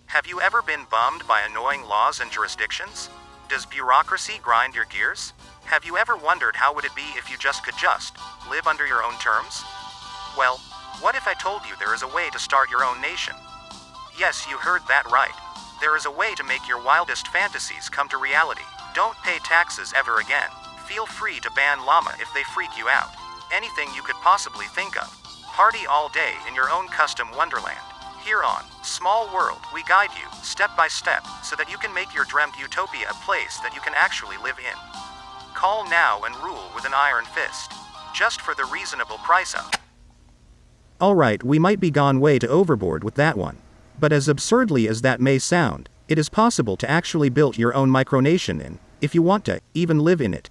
Have you ever been bummed by annoying laws and jurisdictions? Does bureaucracy grind your gears? Have you ever wondered how would it be if you could live under your own terms? Well, what if I told you there is a way to start your own nation? Yes, you heard that right. There is a way to make your wildest fantasies come to reality. Don't pay taxes ever again. Feel free to ban llama if they freak you out. Anything you could possibly think of. Party all day in your own custom wonderland. Here on Small World, we guide you, step by step, so that you can make your dreamt utopia a place that you can actually live in. Call now and rule with an iron fist. Just for the reasonable price of. Alright, we might be gone way to overboard with that one. But as absurdly as that may sound, it is possible to actually build your own micronation in, if you want to, even live in it.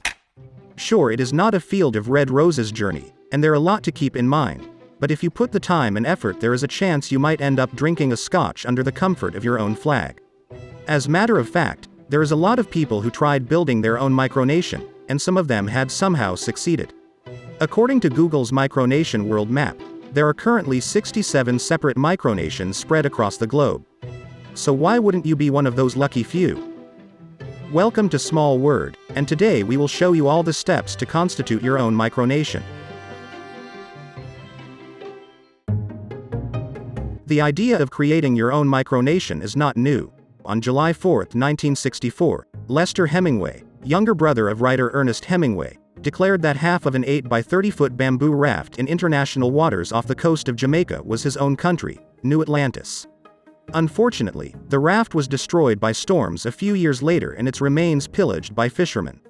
Sure, it is not a field of red roses journey, and there are a lot to keep in mind. But if you put the time and effort, there is a chance you might end up drinking a scotch under the comfort of your own flag. As matter of fact, there is a lot of people who tried building their own micronation, and some of them had somehow succeeded. According to Google's micronation world map, there are currently 67 separate micronations spread across the globe. So why wouldn't you be one of those lucky few? Welcome to Small World, and today we will show you all the steps to constitute your own micronation. The idea of creating your own micronation is not new. On July 4, 1964, Lester Hemingway, younger brother of writer Ernest Hemingway, declared that half of an 8 by 30-foot bamboo raft in international waters off the coast of Jamaica was his own country, New Atlantis. Unfortunately, the raft was destroyed by storms a few years later and its remains pillaged by fishermen.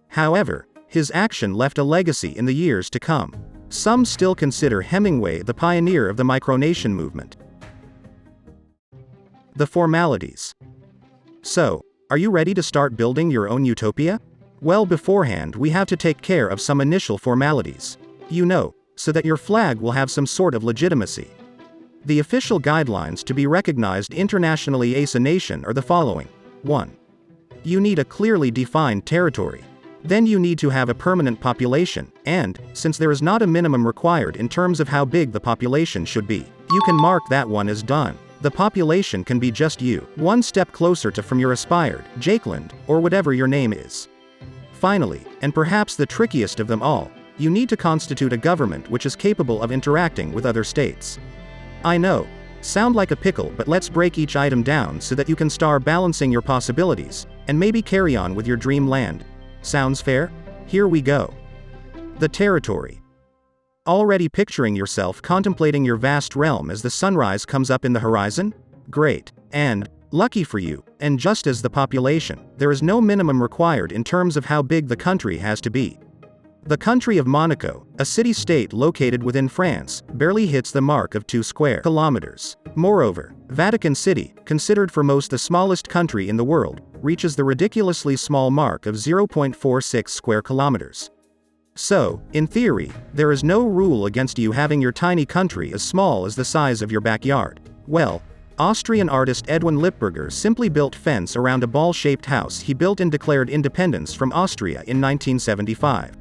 However, his action left a legacy in the years to come. Some still consider Hemingway the pioneer of the micronation movement. The formalities. So, are you ready to start building your own utopia? Well, beforehand we have to take care of some initial formalities. So that your flag will have some sort of legitimacy. The official guidelines to be recognized internationally as a nation are the following. 1. You need a clearly defined territory. Then you need to have a permanent population, and, since there is not a minimum required in terms of how big the population should be, you can mark that one as done. The population can be just you, one step closer to from your aspired, Jakeland, or whatever your name is. Finally, and perhaps the trickiest of them all, you need to constitute a government which is capable of interacting with other states. I know, sound like a pickle, but let's break each item down so that you can start balancing your possibilities, and maybe carry on with your dream land. Sounds fair? Here we go. The territory. Already picturing yourself contemplating your vast realm as the sunrise comes up in the horizon? Great. And, lucky for you, and just as the population, there is no minimum required in terms of how big the country has to be. The country of Monaco, a city-state located within France, barely hits the mark of 2 square kilometers. Moreover, Vatican City, considered for most the smallest country in the world, reaches the ridiculously small mark of 0.46 square kilometers. So, in theory, there is no rule against you having your tiny country as small as the size of your backyard. Well, Austrian artist Edwin Lippberger simply built fence around a ball-shaped house he built and declared independence from Austria in 1975.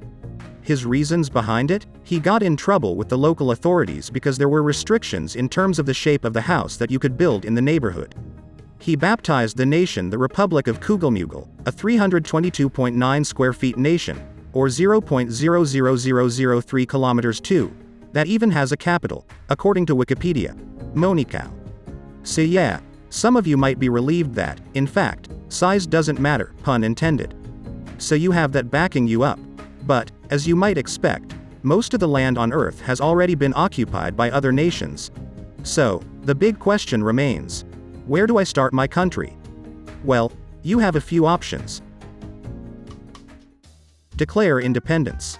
His reasons behind it? He got in trouble with the local authorities because there were restrictions in terms of the shape of the house that you could build in the neighborhood. He baptized the nation the Republic of Kugelmugel, a 322.9 square feet nation, or 0.00003 kilometers 2, that even has a capital, according to Wikipedia. NULLIUS. So yeah, some of you might be relieved that, in fact, size doesn't matter, pun intended. So you have that backing you up. But, as you might expect, most of the land on Earth has already been occupied by other nations. So, the big question remains, where do I start my country? Well, you have a few options. Declare independence.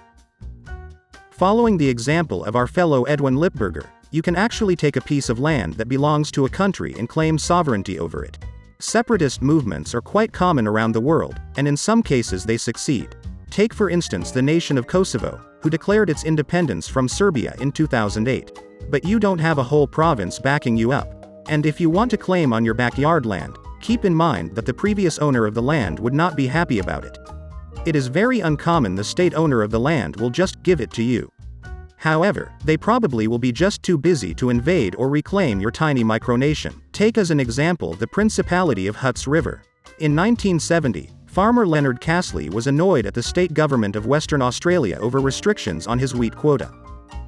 Following the example of our fellow Edwin Lippberger, you can actually take a piece of land that belongs to a country and claim sovereignty over it. Separatist movements are quite common around the world, and in some cases they succeed. Take for instance the nation of Kosovo, who declared its independence from Serbia in 2008. But you don't have a whole province backing you up. And if you want to claim on your backyard land, keep in mind that the previous owner of the land would not be happy about it. It is very uncommon the state owner of the land will just give it to you. However, they probably will be just too busy to invade or reclaim your tiny micronation. Take as an example the Principality of Huts River. In 1970, farmer Leonard Castley was annoyed at the state government of Western Australia over restrictions on his wheat quota.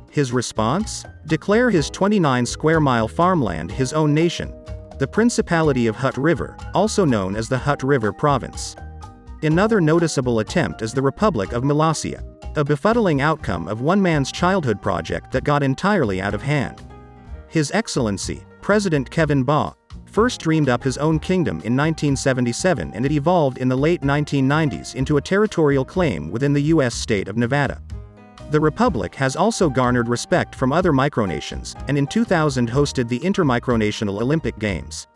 His response? Declare his 29-square-mile farmland his own nation, the Principality of Hutt River, also known as the Hutt River Province. Another noticeable attempt is the Republic of Molossia, a befuddling outcome of one man's childhood project that got entirely out of hand. His Excellency, President Kevin Baugh, first dreamed up his own kingdom in 1977, and it evolved in the late 1990s into a territorial claim within the U.S. state of Nevada. The Republic has also garnered respect from other micronations, and in 2000 hosted the Intermicronational Olympic Games.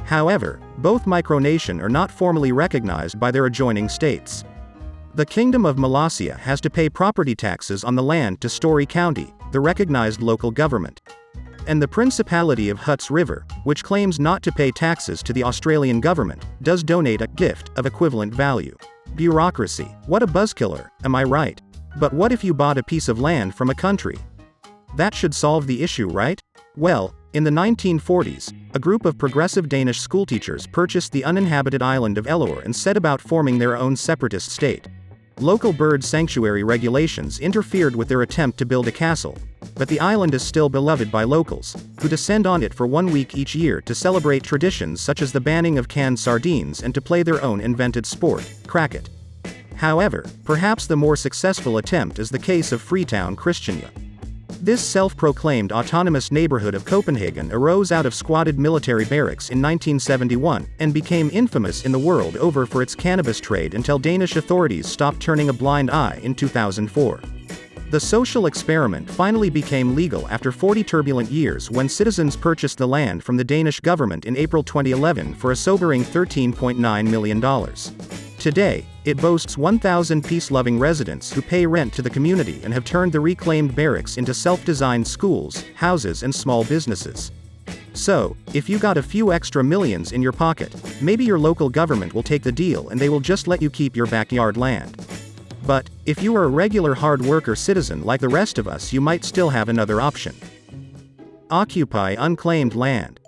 However, both micronations are not formally recognized by their adjoining states. The Kingdom of Molossia has to pay property taxes on the land to Story County, the recognized local government. And the Principality of Huts River, which claims not to pay taxes to the Australian government, does donate a gift of equivalent value. Bureaucracy. What a buzzkiller, am I right? But what if you bought a piece of land from a country? That should solve the issue, right? Well, in the 1940s, a group of progressive Danish schoolteachers purchased the uninhabited island of Elor and set about forming their own separatist state. Local bird sanctuary regulations interfered with their attempt to build a castle, but the island is still beloved by locals, who descend on it for 1 week each year to celebrate traditions such as the banning of canned sardines and to play their own invented sport, cricket. However, perhaps the more successful attempt is the case of Freetown, Christiania. This self-proclaimed autonomous neighborhood of Copenhagen arose out of squatted military barracks in 1971, and became infamous in the world over for its cannabis trade until Danish authorities stopped turning a blind eye in 2004. The social experiment finally became legal after 40 turbulent years when citizens purchased the land from the Danish government in April 2011 for a sobering $13.9 million. Today, it boasts 1,000 peace-loving residents who pay rent to the community and have turned the reclaimed barracks into self-designed schools, houses and small businesses. So, if you got a few extra millions in your pocket, maybe your local government will take the deal and they will just let you keep your backyard land. But, if you are a regular hard-worker citizen like the rest of us, you might still have another option. Occupy unclaimed land.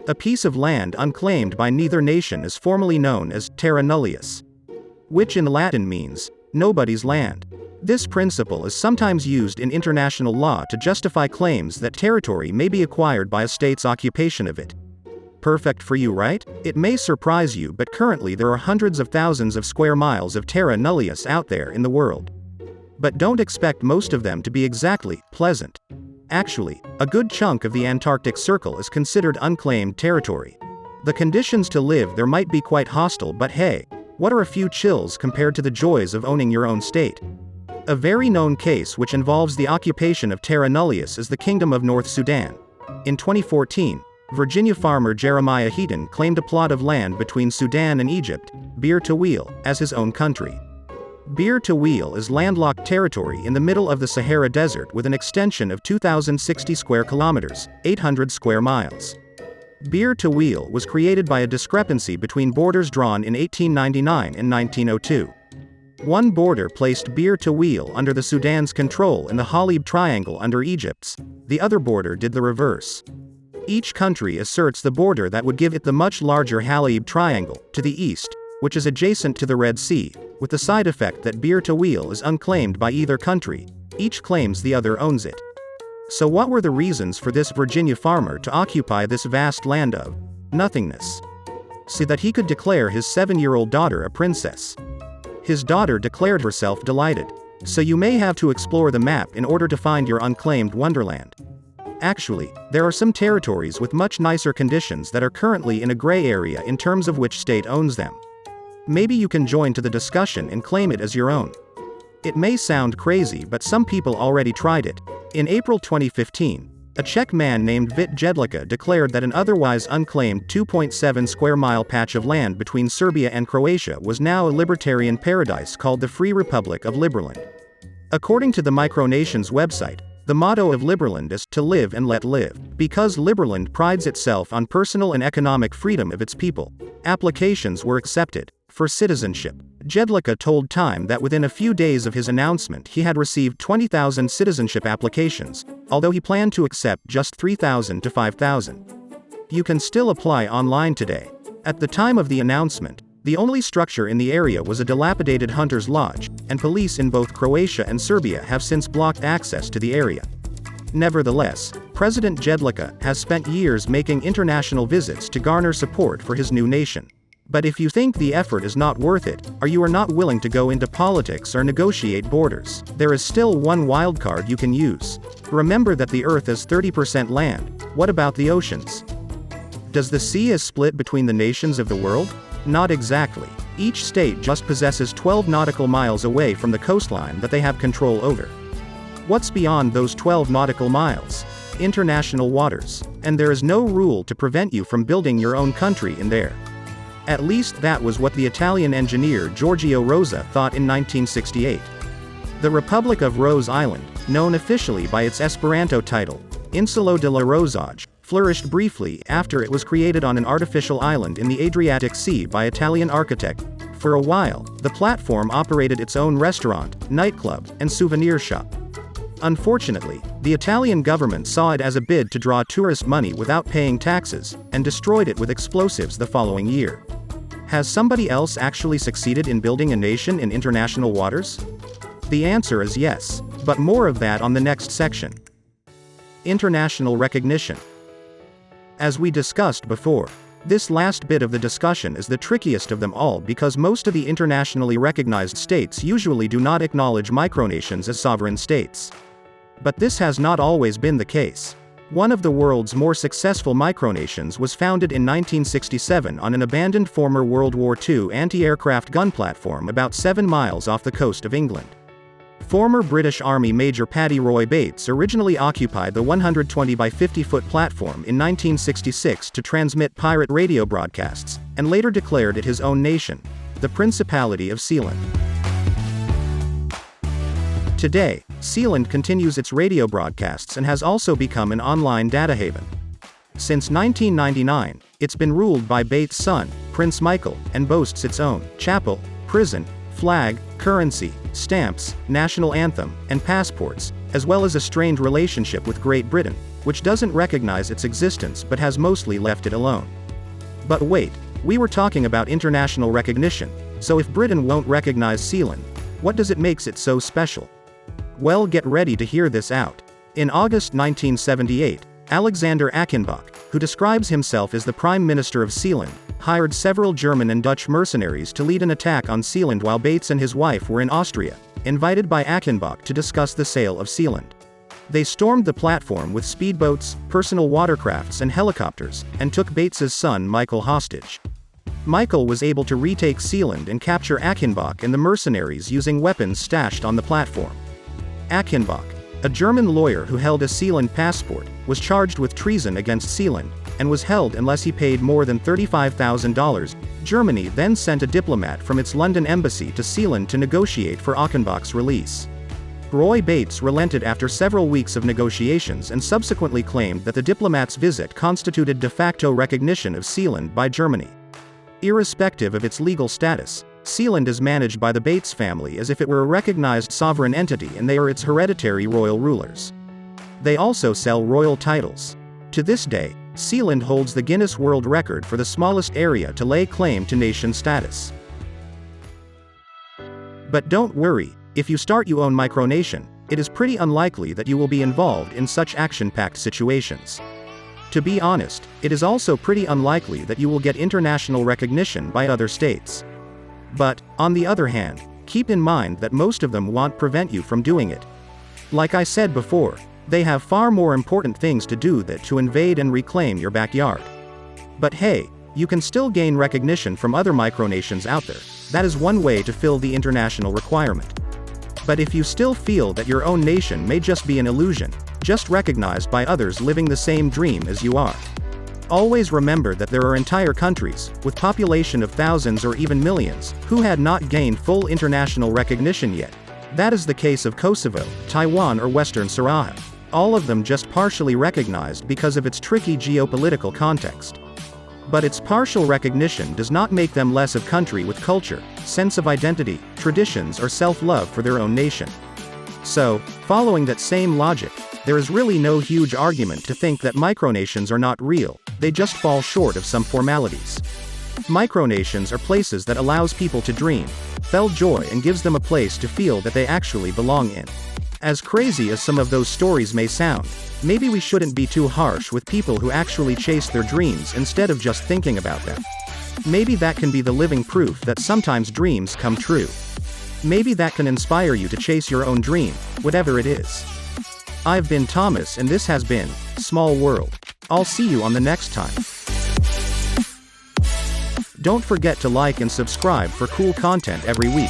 A piece of land unclaimed by neither nation is formally known as terra nullius, which in Latin means nobody's land. This principle is sometimes used in international law to justify claims that territory may be acquired by a state's occupation of it. Perfect for you, right? It may surprise you, but currently there are hundreds of thousands of square miles of terra nullius out there in the world. But don't expect most of them to be exactly pleasant. Actually, a good chunk of the Antarctic Circle is considered unclaimed territory. The conditions to live there might be quite hostile, but hey, what are a few chills compared to the joys of owning your own state? A very known case which involves the occupation of terra nullius is the Kingdom of North Sudan. In 2014, Virginia farmer Jeremiah Heaton claimed a plot of land between Sudan and Egypt, Bir Tawil, as his own country. Bir Tawil is landlocked territory in the middle of the Sahara Desert with an extension of 2,060 square kilometers, 800 square miles. Bir Tawil was created by a discrepancy between borders drawn in 1899 and 1902. One border placed Bir Tawil under the Sudan's control and the Halib Triangle under Egypt's, the other border did the reverse. Each country asserts the border that would give it the much larger Halib Triangle, to the east, which is adjacent to the Red Sea, with the side effect that Bir Tawil is unclaimed by either country. Each claims the other owns it. So what were the reasons for this Virginia farmer to occupy this vast land of nothingness? So that he could declare his 7-year-old daughter a princess. His daughter declared herself delighted. So you may have to explore the map in order to find your unclaimed wonderland. Actually, there are some territories with much nicer conditions that are currently in a gray area in terms of which state owns them. Maybe you can join to the discussion and claim it as your own. It may sound crazy, but some people already tried it. In April 2015, a Czech man named Vit Jedlica declared that an otherwise unclaimed 2.7 square mile patch of land between Serbia and Croatia was now a libertarian paradise called the Free Republic of Liberland. According to the Micronations website, the motto of Liberland is to live and let live. Because Liberland prides itself on personal and economic freedom of its people, applications were accepted for citizenship. Jedlicka told Time that within a few days of his announcement he had received 20,000 citizenship applications, although he planned to accept just 3,000 to 5,000. You can still apply online today. At the time of the announcement, the only structure in the area was a dilapidated hunter's lodge, and police in both Croatia and Serbia have since blocked access to the area. Nevertheless, President Jedlicka has spent years making international visits to garner support for his new nation. But if you think the effort is not worth it, or you are not willing to go into politics or negotiate borders, there is still one wildcard you can use. Remember that the Earth is 30% land. What about the oceans? Does the sea is split between the nations of the world? Not exactly. Each state just possesses 12 nautical miles away from the coastline that they have control over. What's beyond those 12 nautical miles? International waters. And there is no rule to prevent you from building your own country in there. At least that was what the Italian engineer Giorgio Rosa thought in 1968. The Republic of Rose Island, known officially by its Esperanto title, Insulo de la Rosage, flourished briefly after it was created on an artificial island in the Adriatic Sea by Italian architect. For a while, the platform operated its own restaurant, nightclub, and souvenir shop. Unfortunately, the Italian government saw it as a bid to draw tourist money without paying taxes, and destroyed it with explosives the following year. Has somebody else actually succeeded in building a nation in international waters? The answer is yes, but more of that on the next section. International recognition. As we discussed before, this last bit of the discussion is the trickiest of them all because most of the internationally recognized states usually do not acknowledge micronations as sovereign states. But this has not always been the case. One of the world's more successful micronations was founded in 1967 on an abandoned former World War II anti-aircraft gun platform about 7 miles off the coast of England. Former British Army Major Paddy Roy Bates originally occupied the 120 by 50-foot platform in 1966 to transmit pirate radio broadcasts, and later declared it his own nation, the Principality of Sealand. Today, Sealand continues its radio broadcasts and has also become an online data haven. Since 1999, it's been ruled by Bates' son, Prince Michael, and boasts its own chapel, prison, flag, currency, stamps, national anthem, and passports, as well as a strained relationship with Great Britain, which doesn't recognize its existence but has mostly left it alone. But wait, we were talking about international recognition, so if Britain won't recognize Sealand, what does it makes it so special? Well, get ready to hear this out. In August 1978, Alexander Achenbach, who describes himself as the Prime Minister of Sealand, hired several German and Dutch mercenaries to lead an attack on Sealand while Bates and his wife were in Austria, invited by Achenbach to discuss the sale of Sealand. They stormed the platform with speedboats, personal watercrafts and helicopters, and took Bates's son Michael hostage. Michael was able to retake Sealand and capture Achenbach and the mercenaries using weapons stashed on the platform. Achenbach, a German lawyer who held a Sealand passport, was charged with treason against Sealand, and was held unless he paid more than $35,000. Germany then sent a diplomat from its London embassy to Sealand to negotiate for Achenbach's release. Roy Bates relented after several weeks of negotiations and subsequently claimed that the diplomat's visit constituted de facto recognition of Sealand by Germany. Irrespective of its legal status, Sealand is managed by the Bates family as if it were a recognized sovereign entity and they are its hereditary royal rulers. They also sell royal titles. To this day, Sealand holds the Guinness World Record for the smallest area to lay claim to nation status. But don't worry, if you start your own micronation, it is pretty unlikely that you will be involved in such action-packed situations. To be honest, it is also pretty unlikely that you will get international recognition by other states. But, on the other hand, keep in mind that most of them won't prevent you from doing it. Like I said before, they have far more important things to do than to invade and reclaim your backyard. But hey, you can still gain recognition from other micronations out there. That is one way to fill the international requirement. But if you still feel that your own nation may just be an illusion, just recognized by others living the same dream as you are. Always remember that there are entire countries, with population of thousands or even millions, who had not gained full international recognition yet. That is the case of Kosovo, Taiwan or Western Sahara. All of them just partially recognized because of its tricky geopolitical context. But its partial recognition does not make them less a country with culture, sense of identity, traditions or self-love for their own nation. So, following that same logic, there is really no huge argument to think that micronations are not real, they just fall short of some formalities. Micronations are places that allows people to dream, feel joy and gives them a place to feel that they actually belong in. As crazy as some of those stories may sound, maybe we shouldn't be too harsh with people who actually chase their dreams instead of just thinking about them. Maybe that can be the living proof that sometimes dreams come true. Maybe that can inspire you to chase your own dream, whatever it is. I've been Thomas and this has been Small World. I'll see you on the next time. Don't forget to like and subscribe for cool content every week.